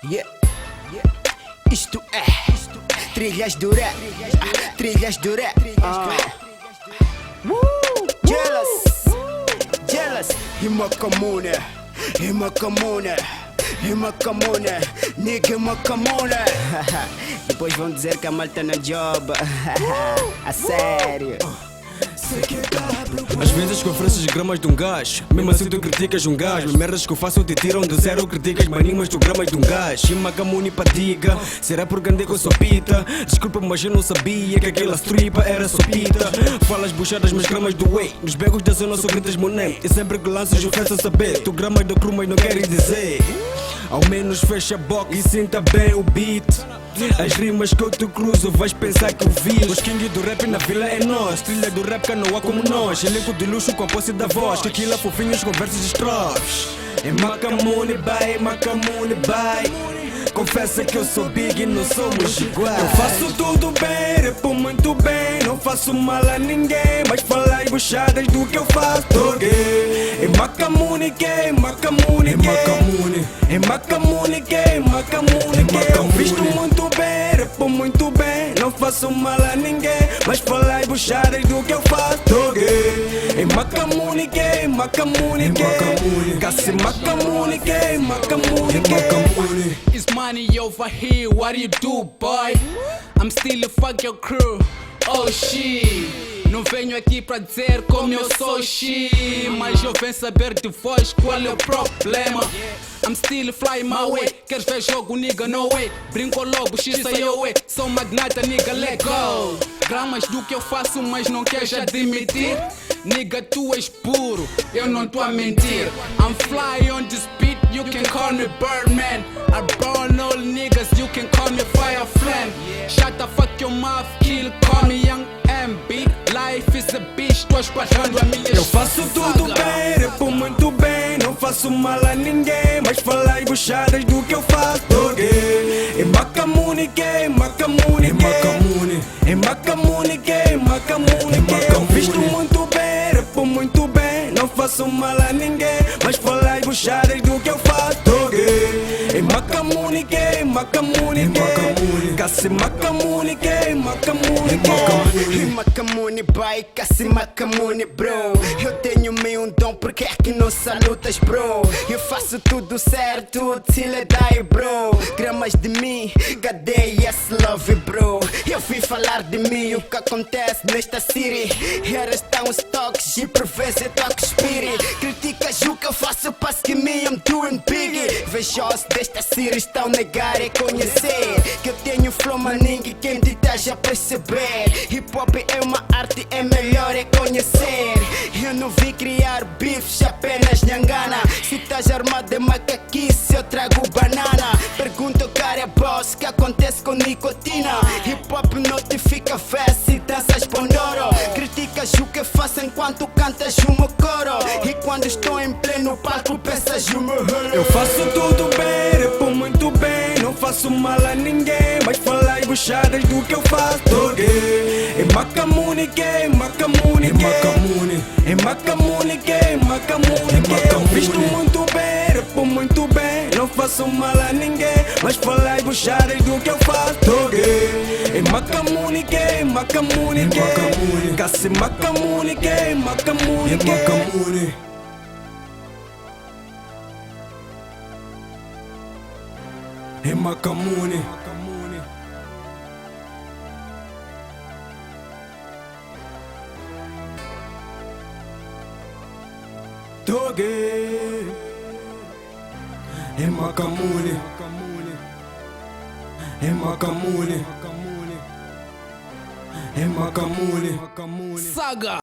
Yeah. Isto é trilhas do rap, trilhas do rap. Jealous, rima comune, rima comune, rima comune, nigga rima comune. Depois vão dizer que a malta na job. A sério. Às vezes conferências gramas de um gajo. Mesmo assim tu criticas um gajo. Merdas que eu faço te tiram do zero. Criticas manimas tu gramas de um gajo. Shima Gamuni patiga. Será por grande que eu sou pita? Desculpa, mas eu não sabia que aquela stripa era sopita. Falas buchadas, mas gramas do way. Nos becos da zona só gritas meu name. E sempre que lanças eu peço a saber. Tu gramas do cru, mas não queres dizer. Ao menos fecha a boca e sinta bem o beat. As rimas que eu te cruzo vais pensar que eu vi. Os king do rap na vila é nós. Trilha do rap que não há como nós. Elenco de luxo com a posse da voz. Que aquilo é fofinhos com versos estrofes. É Macamune bye, Macamune bye. Confessa que eu sou big e não somos iguais. Eu faço tudo bem, repo muito bem. Não faço mal a ninguém, mas falai buchadas do que eu faço. Tô gay. É Macamune gay, Macamune gay. É Macamune gay, Macamune gay. Eu visto muito bem, repo muito bem. Não faço mal a ninguém, mas falai buchadas do que eu faço. Tô gay. É Macamune gay, Macamune gay. Cassi Macamune gay, Macamune gay. It's money over here, what do you do, boy? I'm still a fuck your crew, oh shit. Não venho aqui pra dizer como eu sou shit, mas eu venho saber de voz qual é o problema. I'm still fly my way. Queres ver jogo, nigga, no way. Brinco logo, x sai eu way. Sou magnata, nigga, let go. Gramas do que eu faço, mas não queres admitir. Nigga, tu és puro, eu não tô a mentir. I'm fly on this beat, you can call me Birdman. I burn all niggas, you can call me Fire Flame. Shut the fuck your mouth, kill, call me Young MB. Life is a bitch, tô espalhando a minha. Eu faço tudo bem, repo muito bem. Não faço mal a ninguém, mas falai buchadas do que eu faço. Tô gay. É Macamune gay, Macamune gay. É Macamune gay, Macamune gay. Eu visto muito bem, repo muito bem. Não faço mal a ninguém, mas falai buchadas do que eu faço. Tô gay. É Macamune gay, Macamune gay. Cassi Macamune gay, Macamune gay. Macamune bye, Cassi Macamune bro. Eu tenho meio dom, porque é que não salutas bro? Eu faço tudo certo, till I die bro. Gramas de mim, cadê esse love bro? Eu vim falar de mim, o que acontece nesta city. Eras tão stocks e por vezes eu toco spirit. Criticas o que eu faço, passo que me I'm doing big. Vejos desta city estão negar e conhecer que eu tenho flow, mas ninguém quem te esteja a perceber. Hip hop é uma arte, é melhor é conhecer. Eu não vim criar bifes, apenas nhangana. Se estás armado de macaquice, eu trago banana. Pergunta ao cara é boss, que acontece com nicotina? Hip hop notifica verso e danças pandoro. Criticas o que faço enquanto cantas o meu coro. E quando estou em pleno palco pensas o meu hero. Eu faço tudo bem, repo muito bem. Não faço mal a ninguém, mas falai buchadas do que eu faço. Tô gay. É Macamune gay, Macamune gay. É Macamune gay, Macamune gay. Eu visto muito bem, repo muito bem. Não faço mal a ninguém, mas falai buchadas do que eu faço. Tô gay. É Macamune gay, Macamune gay. Cassi Macamune gay, Macamune gay. É Macamune. Tô gay. É Macamune. É Macamune. É Macamune. Saga.